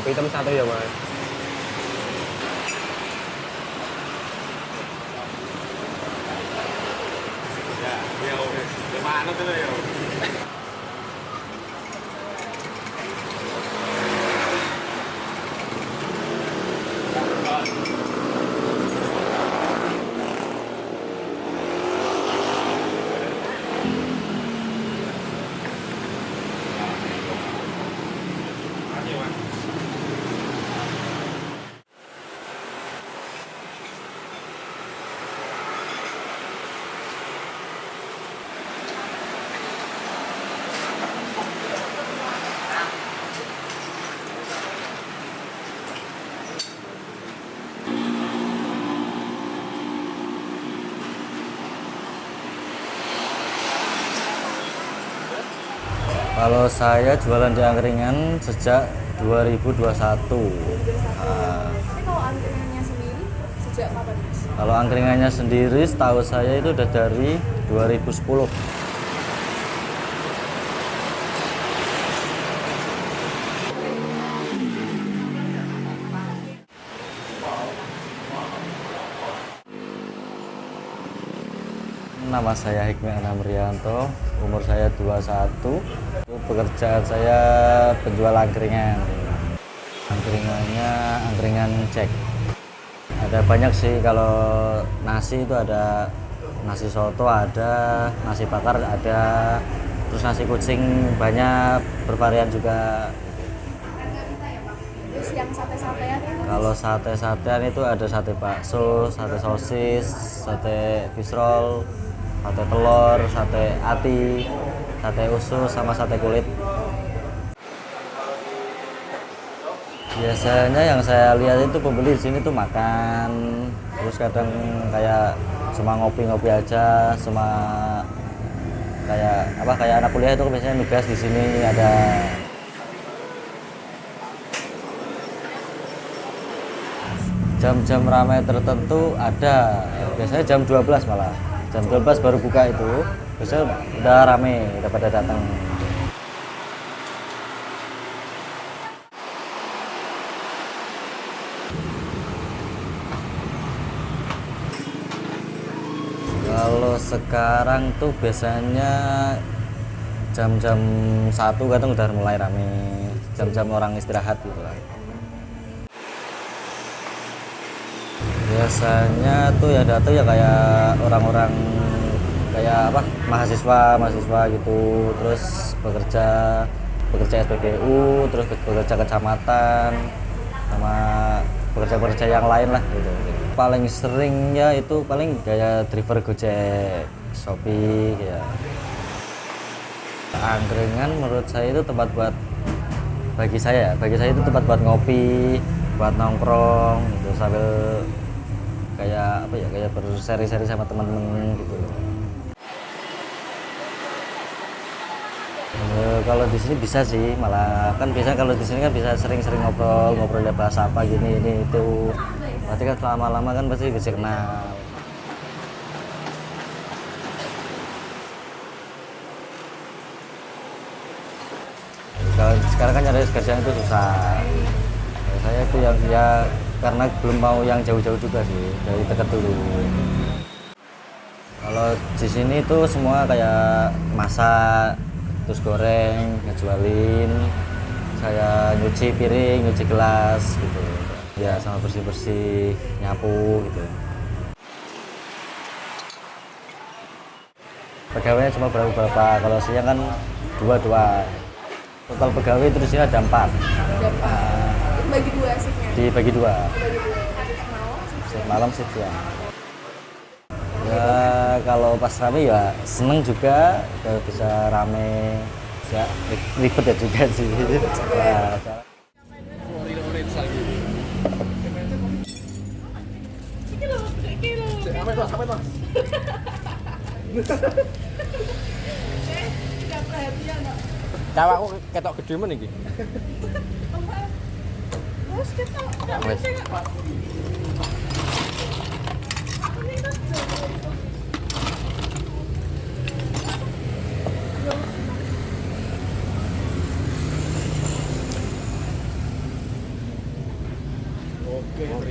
hitam satu ya mas. Ya, ya mana tuh ya? Kalau saya jualan di angkringan sejak 2021. Tapi kalau angkringannya sendiri sejak kapan mas? Kalau angkringannya sendiri setahu saya itu udah dari 2010. Nama saya Hikmi Anamrianto, umur saya 21. Pekerjaan saya penjual angkringan. Angkringannya angkringan Jack. Ada banyak sih, kalau nasi itu ada nasi soto, ada nasi bakar, ada terus nasi kucing, banyak, bervarian juga. Terus yang sate-satean itu? Kalau sate-satean itu ada sate bakso, sate sosis, sate fish roll, sate telur, sate ati, sate usus, sama sate kulit. Biasanya yang saya lihat itu pembeli di sini tuh makan, terus kadang kayak cuma ngopi-ngopi aja, cuma kayak anak kuliah itu biasanya nugas di sini ada. Jam-jam ramai tertentu ada, biasanya jam 12 malah. Jam 12 baru buka itu, biasanya udah rame, udah pada datang. Kalau sekarang tuh biasanya jam-jam 1 kadang udah mulai rame, jam-jam orang istirahat gitu lah. Biasanya tuh ya datang ya kayak orang-orang kayak mahasiswa gitu, terus bekerja SPBU, terus bekerja kecamatan, sama pekerja-pekerja yang lain lah gitu. Paling seringnya itu paling kayak driver Gojek, Shopee ya. Angkringan menurut saya itu tempat buat bagi saya itu tempat buat ngopi, buat nongkrong gitu, sambil kayak berseri-seri sama teman-teman gitu. Kalau di sini bisa sih, malah kan biasanya kalau di sini kan bisa sering-sering ngobrol bahas apa gini ini itu. Berarti kan lama-lama kan pasti bisa kenal. Kalau sekarang kan nyari kerjaan itu susah. Saya itu yang ya karena belum mau yang jauh-jauh juga sih, dari dekat dulu. Kalau di sini tuh semua kayak masak, terus goreng, ngejualin, saya nyuci piring, nyuci gelas gitu ya, sama bersih-bersih, nyapu gitu. Pegawainya cuma berapa, kalau siang kan dua. Total pegawai itu di sini ada 4. Itu bagi dua shiftnya? Dibagi 2. Bagi dua, shift malam, Shift malam, shift siang. Ya kalau pas rame ya seneng juga, kalau bisa rame, ya ribet ya juga sih. Nah, Cawakku ketok gede men iki. terus kita wes.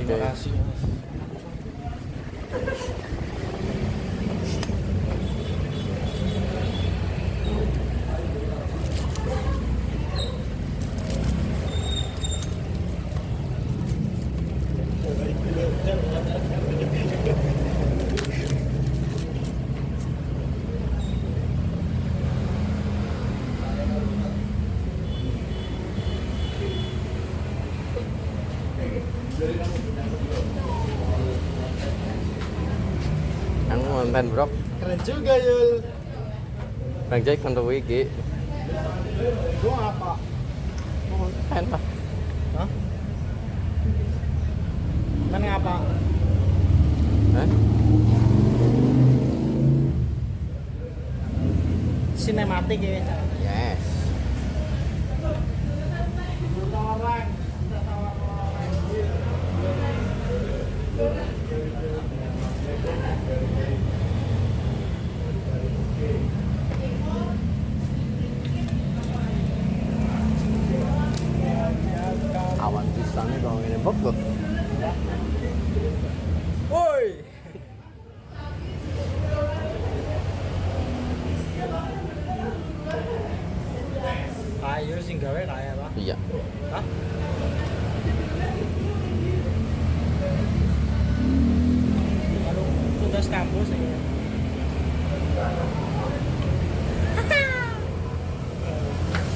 Oke. kasih. Yang konten bro. Keren juga Yul. Bang Jack konten wiki. Gua apa? Konten lah. Hah? Main ngapa? Hah? Sinematik ya. Yes. Awan pisangnya kalau ini bok. Woi. Kayu sing gawe kaya apa? Iya. Hah? Kalau tugas kampus ya.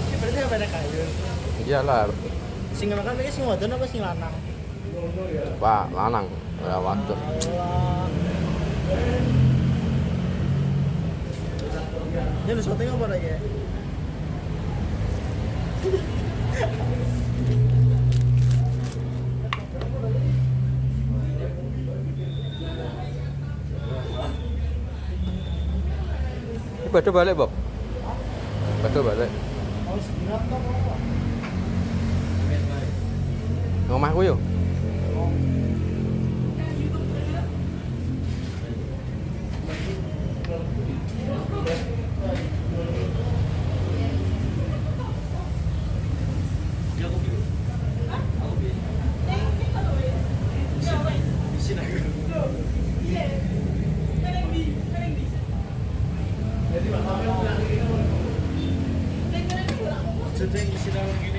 Ini berarti apa ada kayu? Iyalah. Sing makan iki sing wadon apa sing lanang? Pak lanang. Ya waktu. Allah. Ini lu syuting apa lagi? Bado balik, Bob. Bado balik. Mau istirahat atau apa? Ngomahku yo. Sedang istirahat gini.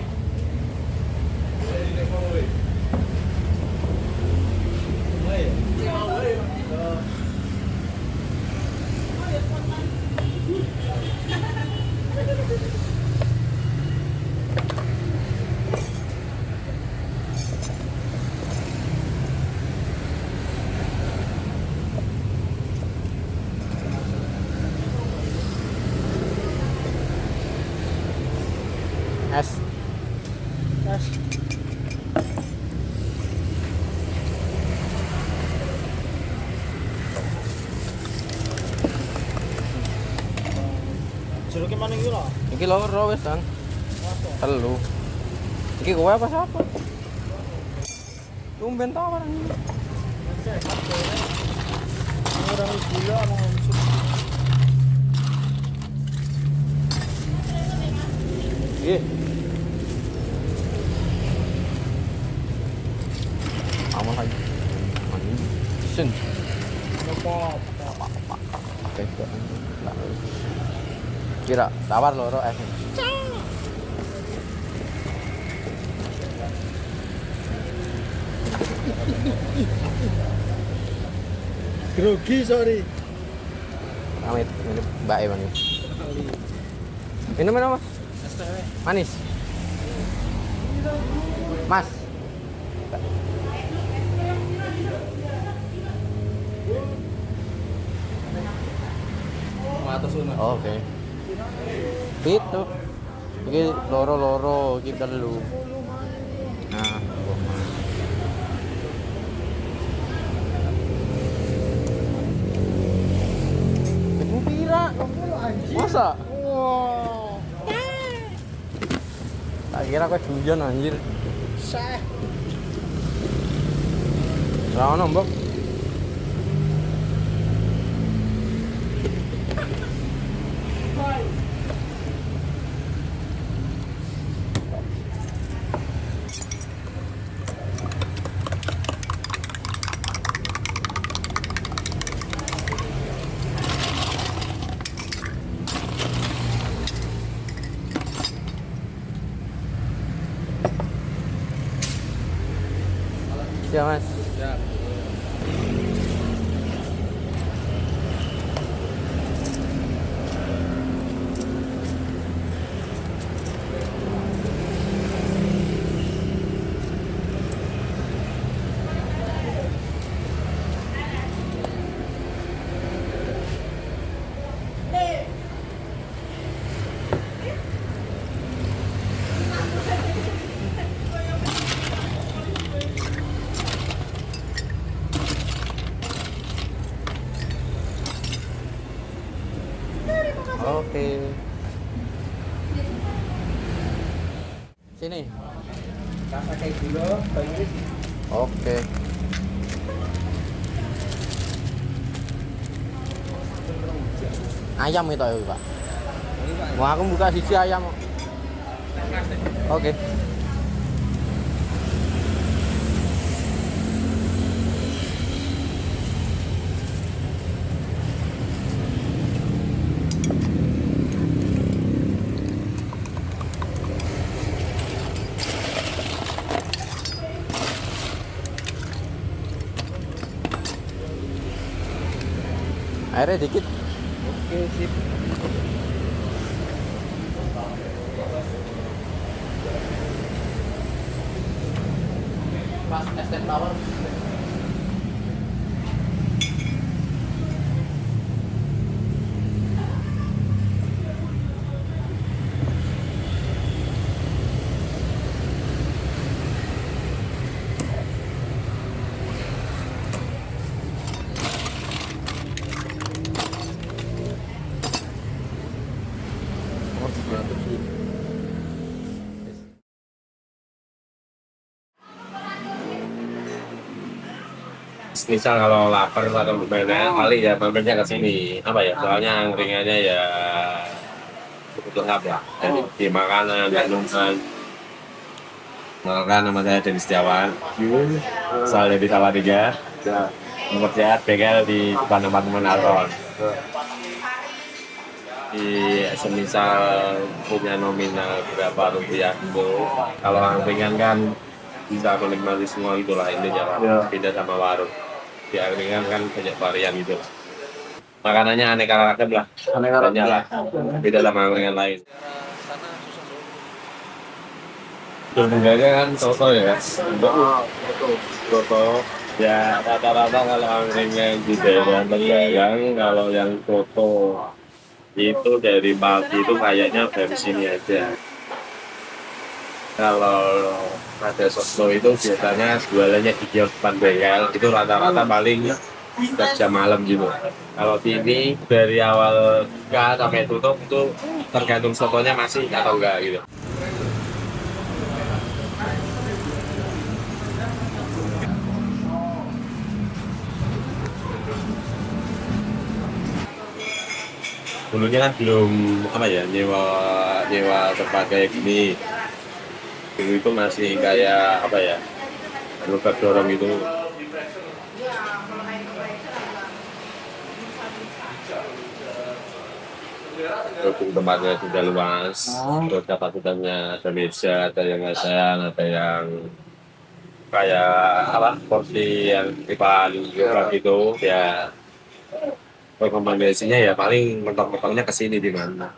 Es. Mas. Jeruknya mana iki lho? Iki loro wis, San. Telu. Iki kowe apa siapa? Tumben tawar ini. Orang gula mau ngomong. Iya. Aman lagi. Mani. Sen. Apa? Oke, nah. Kira tawar loro es. Grogi sorry. Amit, ini Mbak Ewan ini. Minum mana, Mas? Manis. Mas. Oh, oke. Itu. Iki loro-loro, iki telu. Nah, itu pira? Masa? Wow. Tak kira kowe duyan anjir. Sah. Ra ono, Mbok. Ya mas. Ya. Oke. Sini. Oke. Ayam itu ya, Pak. Mau aku buka sisi ayam. Oke. Airnya dikit. Oke, sip. Pas es teh tawar. Misal kalau lapar atau gimana, kali ya mampirnya ke sini. Apa ya? Soalnya angkringannya ya cukup lengkap lah. Dari di makanan, minuman. Kenalkan, nama saya Denny Setiawan. Asal dari Salatiga. Bekerja bengkel di depan apartemen Aron. Di semisal punya nominal berapa rupiah itu, kalau angkringan kan bisa menikmati semua itulah intinya lah. Beda sama warung. Di angkringan kan banyak varian gitu. Makanannya aneka ragam lah. Banyak lah. Beda sama angkringan lain. Sebenarnya kan soto ya. Soto. Ya rata-rata kalau angkringan di daerah Tegalang, kalau yang soto itu dari Pati itu kayaknya dari sini aja. Kalau ada soto itu biasanya jualannya di kios depan bengkel, itu rata-rata paling setiap jam malam gitu. Kalau ini dari awal buka sampai tutup itu tergantung sotonya masih atau enggak gitu. Dulunya kan belum apa ya nyewa tempat kayak gini. Dulu itu masih kayak apa ya, lubang dorong itu. Berhubung tempatnya sudah luas, terus kapasitasnya ada meja, ada yang mesan, ada yang kayak apa porsi yang tipe gitu ya. Rekomendasinya ya paling mentok-mentoknya ke sini di mana.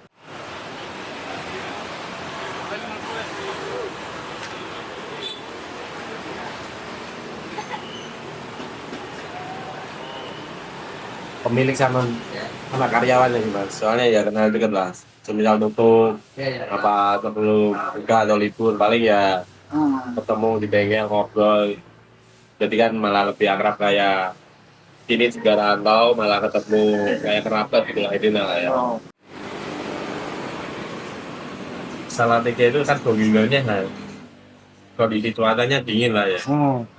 Pemilik sama karyawannya nih mas, soalnya ya kenal deket lah. Semisal tutup apa sebelum buka atau libur paling ya ketemu di bengkel ngobrol. Jadi kan malah lebih akrab kayak ini juga rantau malah ketemu kayak kerabat gitu lah ini lah ya. Salatiga itu kan dominannya kan kondisi cuacanya dingin lah ya.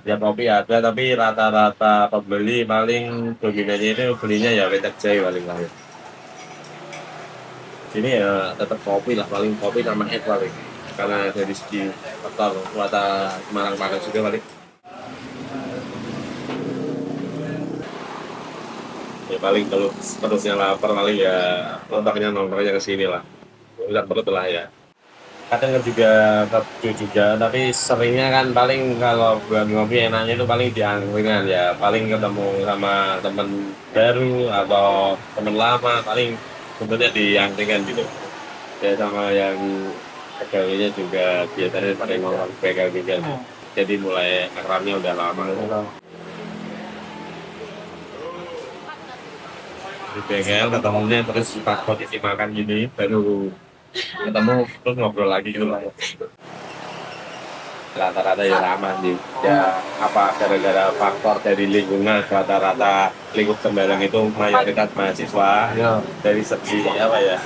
Ya kopi ada tapi rata-rata pembeli paling dominannya itu belinya ya wetek jahe paling lah ya. Ini ya tetap kopi lah paling kopi sama es paling karena dari segi faktor cuaca Semarang panas juga paling. Ya paling kalau terusnya lapar paling ya otaknya nongkrongnya ke sini lah. Udah perut lah ya. kadang kan juga kerja juga, tapi seringnya kan paling kalau buat ngopi enaknya itu paling di angkringan ya, paling ketemu sama temen baru atau temen lama, paling sebenarnya di angkringan gitu ya, sama yang pegawainya juga biasanya paling ngomong pegang juga, jadi mulai akrabnya udah lama di bengkel ketemunya, terus pas kondisi makan gini baru ketemu terus ngobrol lagi gitu lah. Rata-rata ya lama sih ya, apa gara-gara faktor dari lingkungan, rata-rata lingkup Tembalang itu mayoritas mahasiswa Ya. dari segi apa ya,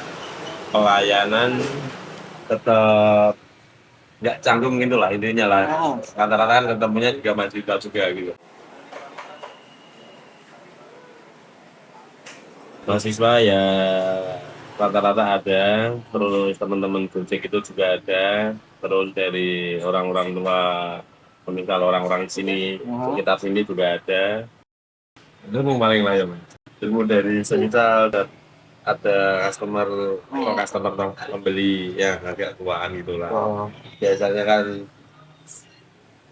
pelayanan tetap nggak canggung gitu lah intinya lah, rata-rata kan ketemunya juga mahasiswa juga gitu. Mahasiswa ya rata-rata ada, terus teman-teman Gojek itu juga ada, terus dari orang-orang tua, misal orang-orang sini sekitar sini juga ada. Ilmu paling lah ya mas, ilmu dari semisal ada customer atau customer pembeli yang agak tuaan gitulah. Biasanya kan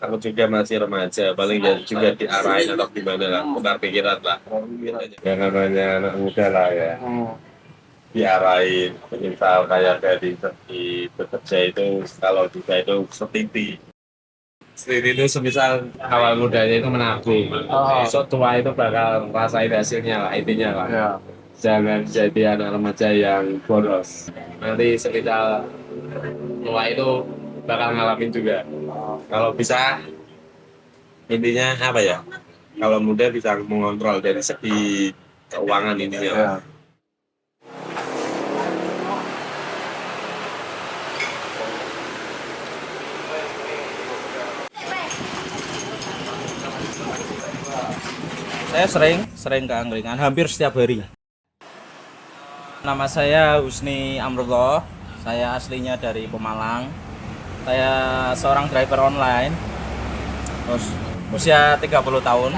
aku juga masih remaja, paling ya juga diarahin atau gimana lah, tukar pikiran lah. Yang namanya anak muda lah ya, diarahin. Misal kayak dari segi bekerja itu, kalau bisa itu setiti. Setiti itu semisal awal mudanya itu menabung, besok tua itu bakal rasain hasilnya lah, intinya lah. Jangan jadi anak remaja yang boros. Nanti semisal tua itu bakal ngalamin juga. Kalau bisa, intinya apa ya? Kalau muda bisa mengontrol dari segi keuangan intinya. Saya sering ke angkringan, hampir setiap hari. Nama saya Husni Amrullah, saya aslinya dari Pemalang. Saya seorang driver online, terus usia 30 tahun.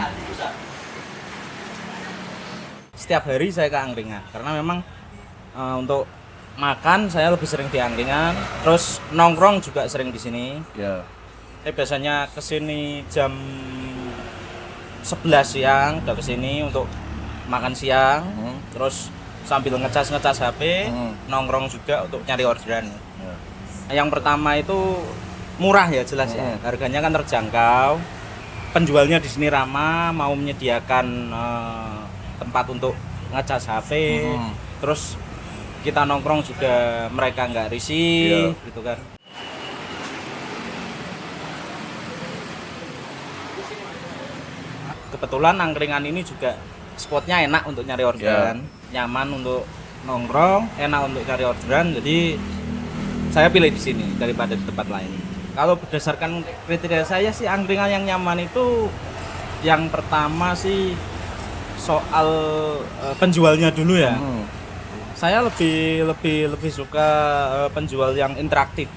Setiap hari saya ke angkringan, karena memang untuk makan saya lebih sering di angkringan, terus nongkrong juga sering di sini. Saya biasanya kesini jam 11 siang udah kesini untuk makan siang, terus sambil ngecas HP, nongkrong juga untuk nyari orderan. Yang pertama itu murah ya jelas ya, harganya kan terjangkau, penjualnya di sini ramah, mau menyediakan tempat untuk ngecas HP, terus kita nongkrong juga mereka nggak risih, gitu kan. Kebetulan angkringan ini juga spotnya enak untuk nyari orderan, nyaman untuk nongkrong, enak untuk cari orderan, jadi saya pilih di sini daripada di tempat lain. Kalau berdasarkan kriteria saya sih, angkringan yang nyaman itu yang pertama sih soal penjualnya dulu ya. Saya lebih suka penjual yang interaktif,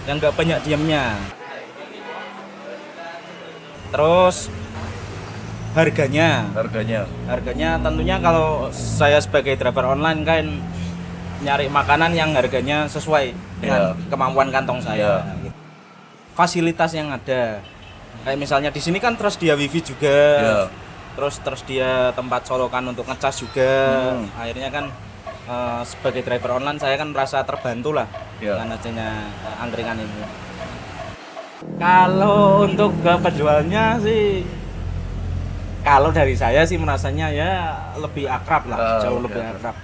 yang nggak banyak diamnya. Terus harganya tentunya kalau saya sebagai driver online kan nyari makanan yang harganya sesuai dengan kemampuan kantong saya. Fasilitas yang ada, kayak misalnya di sini kan tersedia wifi juga, terus tersedia tempat colokan untuk ngecas juga. Akhirnya kan sebagai driver online saya kan merasa terbantu lah dengan adanya angkringan ini. Kalau untuk ke penjualnya sih, kalau dari saya sih merasanya ya lebih akrab lah, jauh lebih akrab.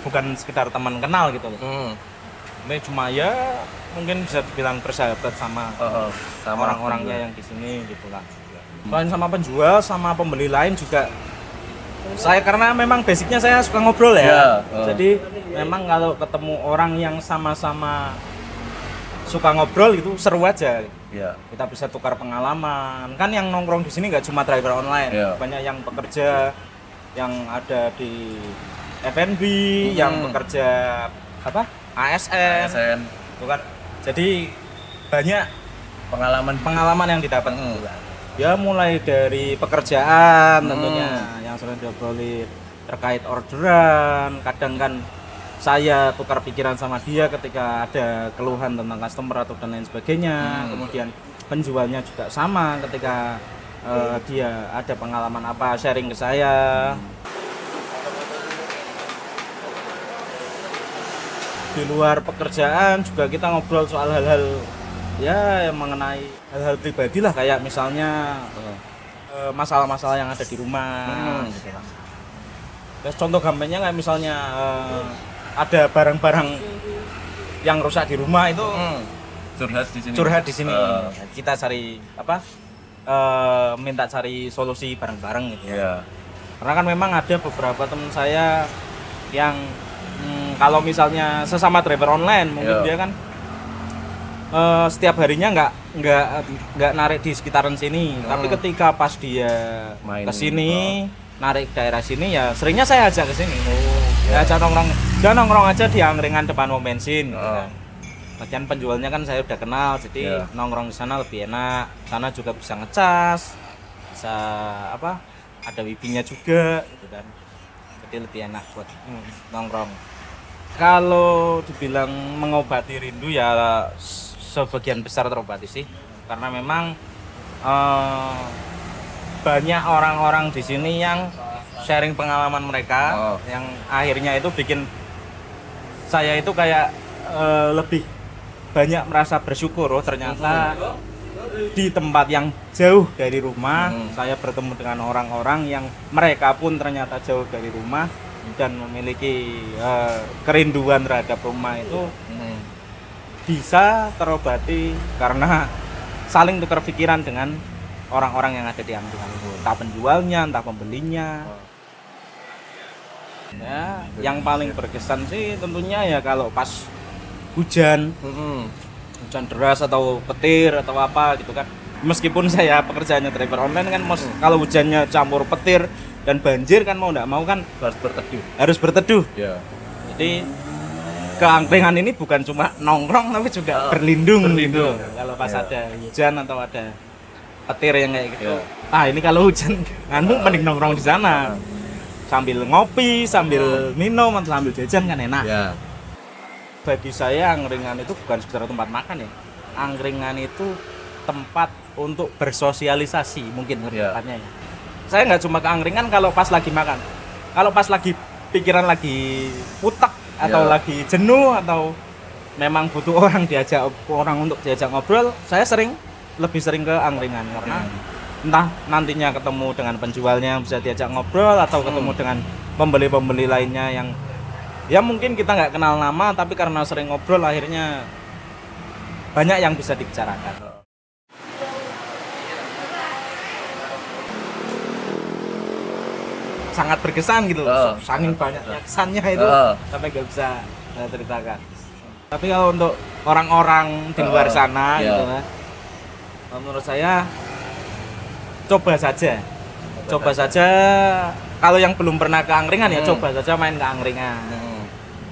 Bukan sekedar teman kenal gitu loh. Ini cuma ya mungkin bisa dibilang bersahabat sama orang-orangnya yang di sini gitulah. Selain sama penjual, sama pembeli lain juga. Saya karena memang basicnya saya suka ngobrol ya. Jadi memang kalau ketemu orang yang sama-sama suka ngobrol gitu seru aja. Kita bisa tukar pengalaman. Kan yang nongkrong di sini nggak cuma driver online, banyak yang pekerja yang ada di F&B, yang bekerja ASN. Bukan. Jadi banyak pengalaman yang didapat. Ya mulai dari pekerjaan tentunya yang sering diobrolin terkait orderan. Kadang kan saya tukar pikiran sama dia ketika ada keluhan tentang customer atau dan lain sebagainya. Kemudian penjualnya juga sama ketika dia ada pengalaman apa sharing ke saya. Di luar pekerjaan juga kita ngobrol soal hal-hal ya yang mengenai hal-hal pribadi lah, kayak misalnya masalah-masalah yang ada di rumah gitu lah. Terus contoh gampangnya kayak misalnya ada barang-barang yang rusak di rumah itu curhat di sini. Kita cari apa? Minta cari solusi bareng-bareng gitu. Iya. Karena kan memang ada beberapa teman saya yang kalau misalnya sesama driver online mungkin dia kan setiap harinya nggak narik di sekitaran sini. Tapi ketika pas dia kesini narik daerah sini ya seringnya saya ajak ke sini. Ya ajak nongkrong aja di angkringan depan pom bensin. Gitu kan. Bagian penjualnya kan saya udah kenal, jadi nongkrong di sana lebih enak. Sana juga bisa ngecas, bisa apa? Ada wifi-nya juga, gitu kan. Jadi lebih enak buat nongkrong. Kalau dibilang mengobati rindu ya sebagian besar terobati sih, karena memang banyak orang-orang di sini yang sharing pengalaman mereka, yang akhirnya itu bikin saya itu kayak lebih banyak merasa bersyukur. Ternyata di tempat yang jauh dari rumah saya bertemu dengan orang-orang yang mereka pun ternyata jauh dari rumah dan memiliki kerinduan terhadap rumah itu bisa terobati karena saling tukar pikiran dengan orang-orang yang ada di angkringan itu, entah penjualnya, entah pembelinya. Ya, yang paling berkesan sih tentunya ya kalau pas hujan deras atau petir atau apa gitu kan. Meskipun saya pekerjaannya driver online kan, kalau hujannya campur petir dan banjir kan mau nggak mau kan harus berteduh. Ya. Jadi keangkringan ini bukan cuma nongkrong tapi juga berlindung gitu. Kalau pas ada hujan atau ada petir yang kayak gitu. Ini kalau hujan mending nongkrong di sana. Sambil ngopi, sambil minum, atau sambil jajan kan enak. Bagi saya angkringan itu bukan sekedar tempat makan ya. Angkringan itu tempat untuk bersosialisasi mungkin tepatnya ya. Saya nggak cuma ke angkringan kalau pas lagi makan. Kalau pas lagi pikiran lagi putek atau lagi jenuh atau memang butuh orang untuk diajak ngobrol, saya lebih sering ke angkringan karena entah nantinya ketemu dengan penjualnya yang bisa diajak ngobrol atau ketemu dengan pembeli-pembeli lainnya yang ya mungkin kita nggak kenal nama tapi karena sering ngobrol akhirnya banyak yang bisa dibicarakan. Sangat berkesan gitu, saking banyaknya kesannya itu sampai nggak bisa ceritakan. Tapi kalau untuk orang-orang di luar sana gitu kan, menurut saya coba saja kalau yang belum pernah ke angkringan ya coba saja main ke angkringan.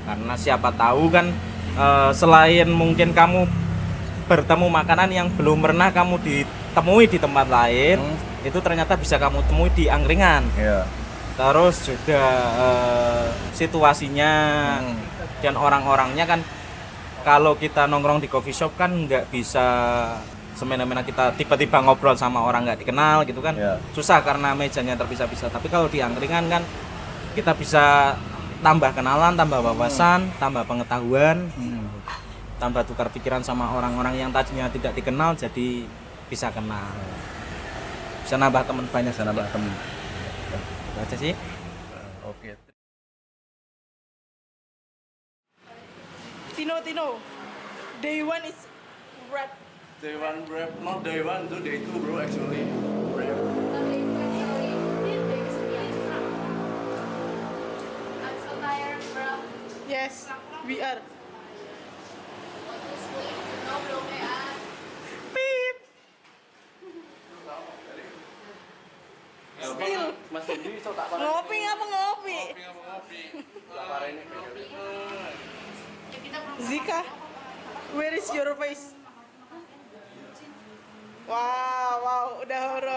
Karena siapa tahu kan selain mungkin kamu bertemu makanan yang belum pernah kamu ditemui di tempat lain, itu ternyata bisa kamu temui di angkringan. Terus juga situasinya dan orang-orangnya kan, kalau kita nongkrong di coffee shop kan nggak bisa semena-mena kita tiba-tiba ngobrol sama orang nggak dikenal gitu kan, susah karena mejanya terpisah-pisah. Tapi kalau di angkringan kan kita bisa tambah kenalan, tambah wawasan, tambah pengetahuan, tambah tukar pikiran sama orang-orang yang tadinya tidak dikenal jadi bisa kenal, bisa nambah teman banyak, bisa nambah teman. Itu aja sih. Oke. Tino, day one is red. Day one rap, not day one, to day two bro actually. Rap. I'm so tired, bro. Yes, we are. No, belum ya. Beep. Still. Ngopi ngapa ngopi? Zika, where is your face? Wow, udah horor.